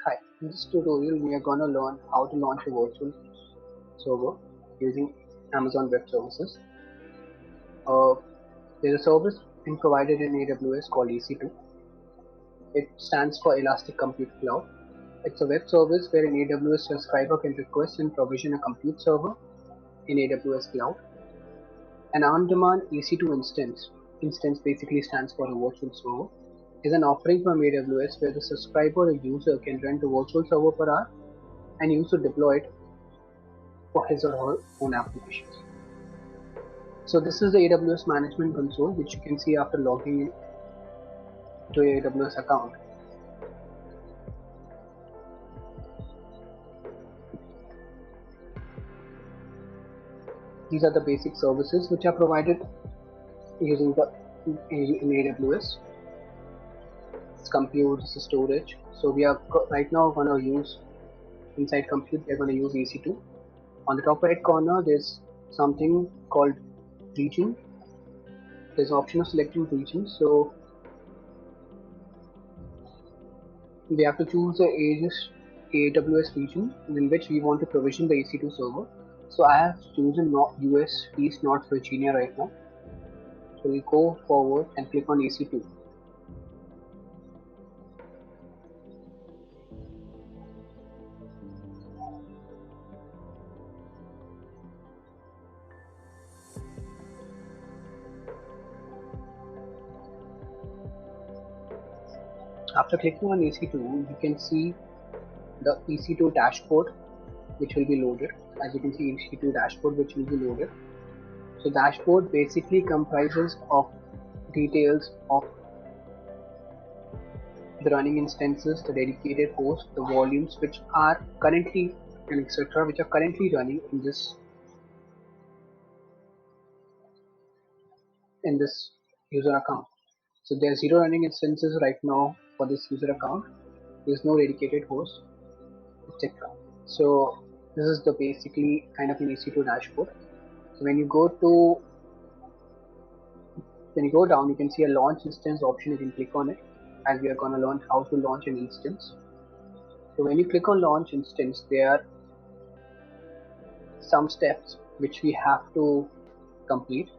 Hi, in this tutorial we are gonna learn how to launch a virtual server using Amazon Web Services. Uh, there's a service being provided in AWS called EC2. It stands for Elastic Compute Cloud. It's a web service where an AWS subscriber can request and provision a compute server in AWS Cloud. An on-demand EC2 instance basically stands for a virtual server, is an offering from AWS where the subscriber or user can rent a virtual server per hour and use to deploy it for his or her own applications. So this is the AWS Management Console, which you can see after logging in to your AWS account. These are the basic services which are provided using in AWS. It's compute, this is storage. So we are right now going to use inside compute. We're going to use EC2. On the top right corner, there's something called region. There's an option of selecting region. So we have to choose the AWS region in which we want to provision the EC2 server. So I have chosen US East North Virginia right now. So we'll go forward and click on EC2. After clicking on EC2, you can see the EC2 dashboard which will be loaded. As you can see, EC2 dashboard which will be loaded. So dashboard basically comprises of details of the running instances, the dedicated host, the volumes which are currently and etc. which are currently running in this user account. So there are 0 running instances right now for this user account. There's no dedicated host, etc. So this is the basically kind of an EC2 dashboard. So when you go down, you can see a launch instance option. You can click on it, as we are going to learn how to launch an instance. So when you click on launch instance, there are some steps which we have to complete,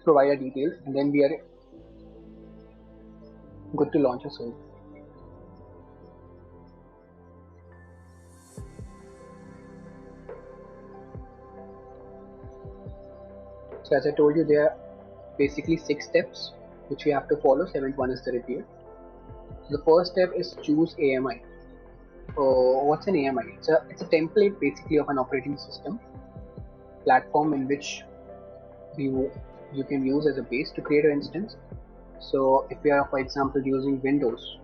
provide our details, and then we are good to launch a server. So as I told you, there are basically 6 steps which we have to follow. 7th one is the repeat. So the first step is choose AMI. What's an AMI? It's a template basically of an operating system platform in which you can use as a base to create an instance. So if we are, for example, using Windows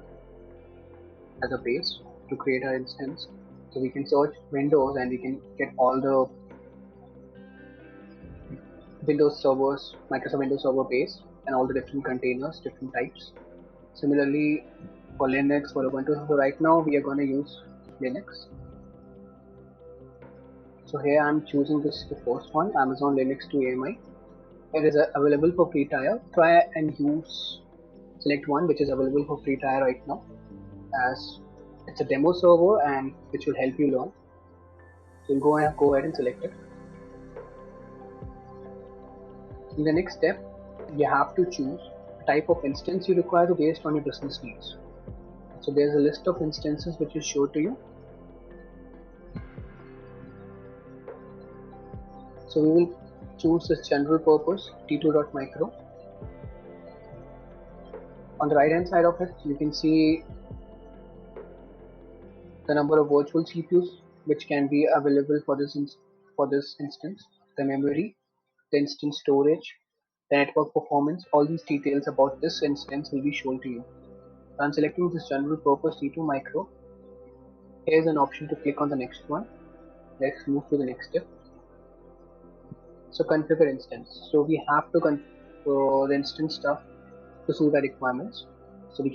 as a base to create our instance, so we can search Windows and we can get all the Windows servers, Microsoft Windows Server base, and all the different containers, different types. Similarly, for Linux, for Ubuntu, so right now we are going to use Linux. So here I'm choosing the first one, Amazon Linux 2 AMI. It is available for free trial. Try and select one which is available for free trial right now, as it's a demo server and which will help you learn. So you'll go ahead and select it. In the next step, you have to choose the type of instance you require based on your business needs. So there's a list of instances which is shown to you. So we will choose this general purpose T2.micro. On the right hand side of it, you can see the number of virtual CPUs which can be available for this instance, the memory, the instance storage, the network performance. All these details about this instance will be shown to you. So I'm selecting this general purpose T2 micro. Here's an option to click on the next one. Let's move to the next step. So configure instance. So we have to configure the instance stuff to suit our requirements. So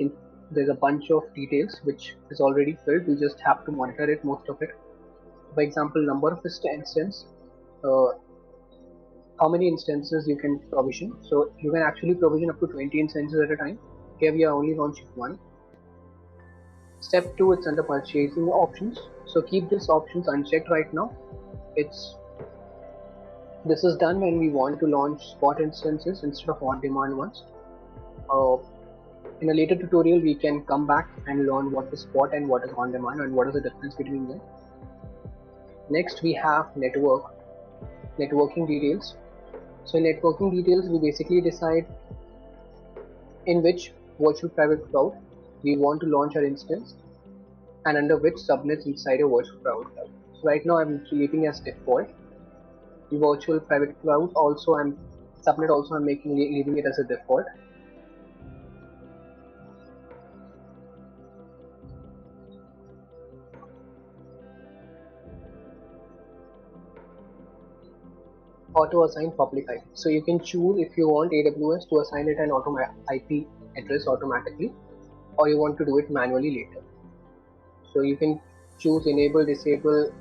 there's a bunch of details which is already filled. We just have to monitor it, most of it. For example, number of instance, how many instances you can provision. So you can actually provision up to 20 instances at a time. Here we are only launching one. Step 2, it's under purchasing options. So keep these options unchecked right now. This is done when we want to launch spot instances instead of on-demand ones. Uh, in a later tutorial, we can come back and learn what is spot and what is on-demand and what is the difference between them. Next, we have networking details. So in networking details, we basically decide in which virtual private cloud we want to launch our instance and under which subnets inside a virtual private cloud. So right now I'm leaving as default. The virtual private cloud also I'm leaving it as a default. Auto assign public IP. So you can choose if you want AWS to assign it an IP address automatically, or you want to do it manually later. So you can choose enable, disable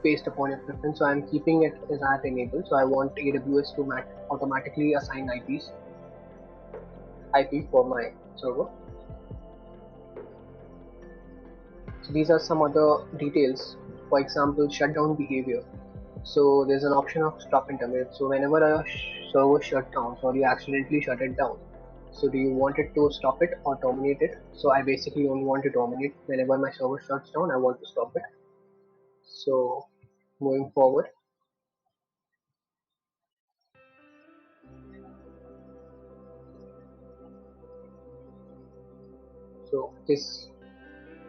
based upon your preference. So I'm keeping it as at enable. So I want AWS to automatically assign IP for my server. So these are some other details. For example, shutdown behavior. So there's an option of stop intermittent. So whenever a server shuts down or you accidentally shut it down, so do you want it to stop it or terminate it? So I basically only want to terminate. Whenever my server shuts down, I want to stop it. So moving forward, so this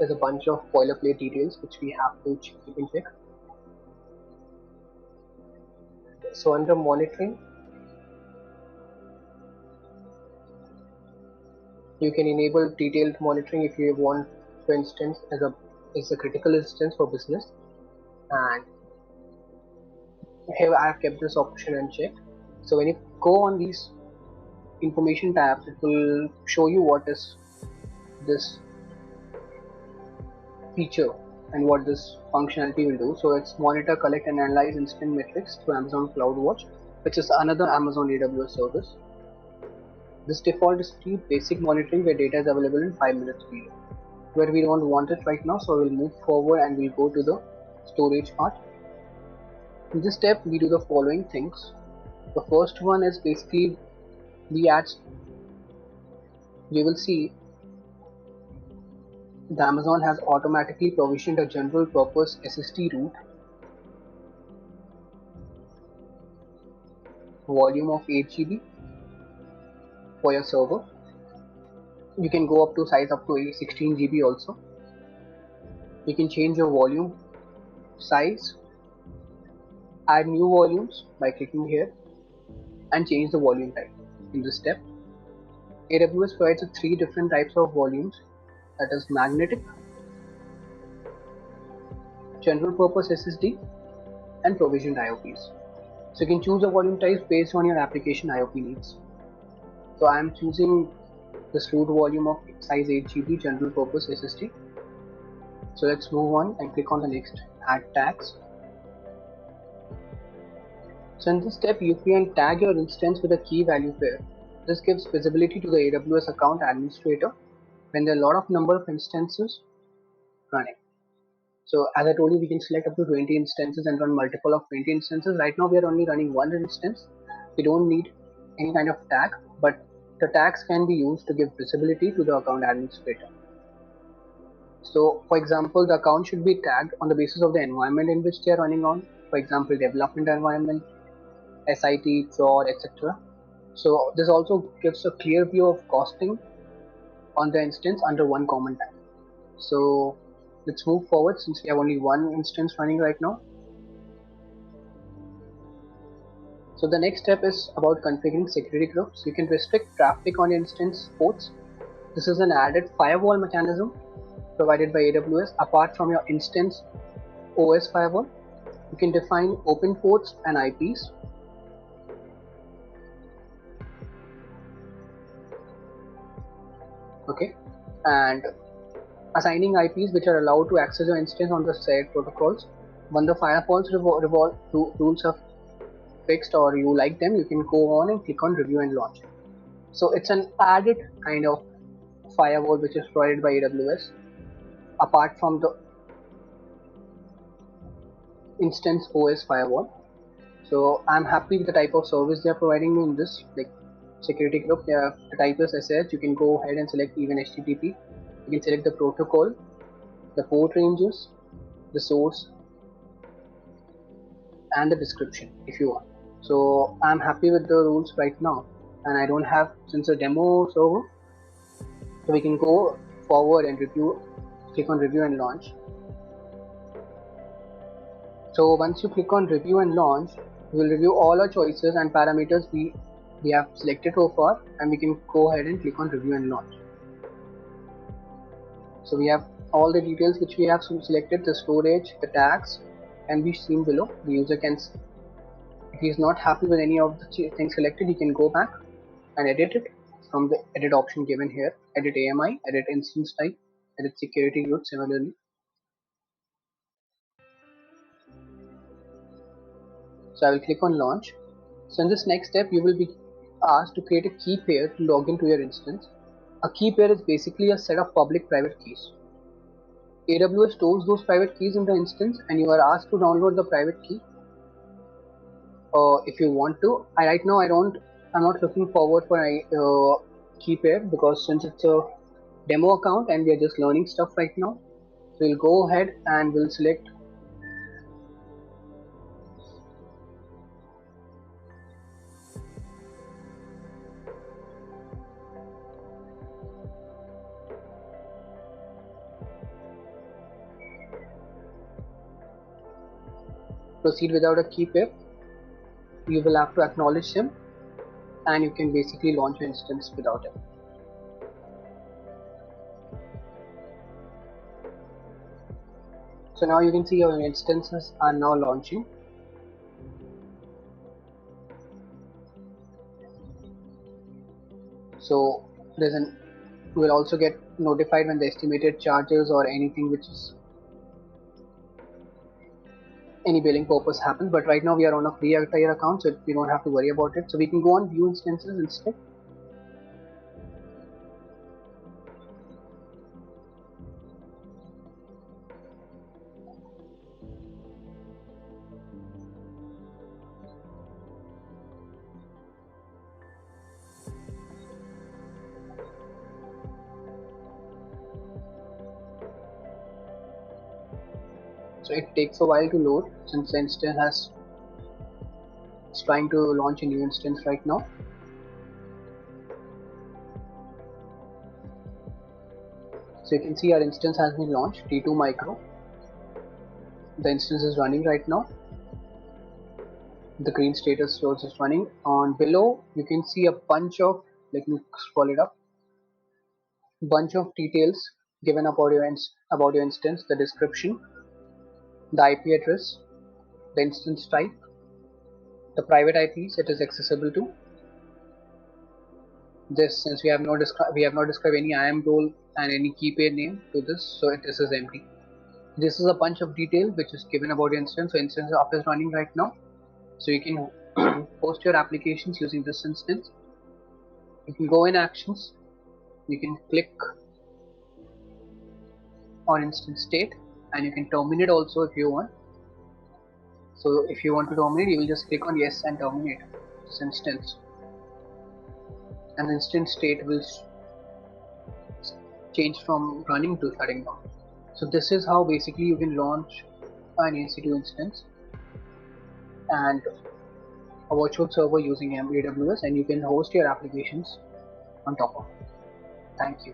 is a bunch of boilerplate details which we have to keep in check. So under monitoring, you can enable detailed monitoring if you want, for instance, as a critical instance for business. And here I have kept this option unchecked. So when you go on these information tabs, it will show you what is this feature and what this functionality will do. So it's monitor, collect, and analyze instant metrics through Amazon CloudWatch, which is another Amazon AWS service. This default is free basic monitoring where data is available in 5 minutes period. Where we don't want it right now, so we'll move forward and we'll go to the storage part. In this step, we do the following things. The first one is basically we will see the Amazon has automatically provisioned a general purpose SSD root volume of 8 GB for your server. You can go up to size up to 16 GB also. You can change your volume size, add new volumes by clicking here, and change the volume type. In this step, AWS provides 3 different types of volumes, that is magnetic, general purpose SSD, and provisioned IOPs. So you can choose the volume types based on your application IOP needs. So I am choosing this root volume of size 8 GB general purpose SSD. So let's move on and click on the next add tags. So in this step, you can tag your instance with a key value pair. This gives visibility to the AWS account administrator when there are a lot of number of instances running. So as I told you, we can select up to 20 instances and run multiple of 20 instances. Right now we are only running one instance. We don't need any kind of tag, but the tags can be used to give visibility to the account administrator. So for example, the account should be tagged on the basis of the environment in which they are running on. For example, development environment, SIT, prod, etc. So this also gives a clear view of costing on the instance under one common tag. So let's move forward since we have only one instance running right now. So the next step is about configuring security groups. You can restrict traffic on instance ports. This is an added firewall mechanism provided by AWS apart from your instance OS firewall. You can define open ports and IPs. Okay, and assigning IPs which are allowed to access your instance on the shared protocols. When the firewalls rules are fixed or you like them, you can go on and click on review and launch. So it's an added kind of firewall which is provided by AWS. apart from the instance OS firewall. So I'm happy with the type of service they are providing me in this security group. The type is SSH. You can go ahead and select even HTTP. You can select the protocol, the port ranges, the source, and the description if you want. So I'm happy with the rules right now, and I don't have, since a demo server, so we can go forward and click on review and launch. So once you click on review and launch, we will review all our choices and parameters we have selected so far, and we can go ahead and click on review and launch. So we have all the details which we have selected, the storage, the tags can be seen below. The user can, if he is not happy with any of the things selected, he can go back and edit it from the edit option given here. Edit AMI, edit instance type, edit security root similarly. So I will click on launch. So in this next step, you will be asked to create a key pair to log into your instance. A key pair is basically a set of public private keys. AWS stores those private keys in the instance, and you are asked to download the private key if you want to. Right now I'm not looking forward for a key pair, because since it's a demo account and we are just learning stuff right now, so we'll go ahead and we'll select proceed without a key pair. You will have to acknowledge him, and you can basically launch your instance without it. So now you can see your instances are now launching. So you will also get notified when the estimated charges or anything which is any billing purpose happens. But right now we are on a free tier account, so we don't have to worry about it. So we can go on view instances instead. So it takes a while to load, since the instance is trying to launch a new instance right now. So you can see our instance has been launched, T2 Micro. The instance is running right now. The green status shows it's running. On below you can see a bunch of, let me scroll it up, bunch of details given about your instance, the description, the IP address, the instance type, the private IPs it is accessible to. This, since we have not described any IAM role and any key pair name to this, so this is empty. This is a bunch of detail which is given about your instance. So instance is running right now, so you can host your applications using this instance. You can go in actions, you can click on instance state, and you can terminate also if you want. So if you want to terminate, you will just click on yes and terminate this instance, and the instance state will change from running to shutting down. So this is how basically you can launch an EC2 instance and a virtual server using AWS, and you can host your applications on top of it. Thank you.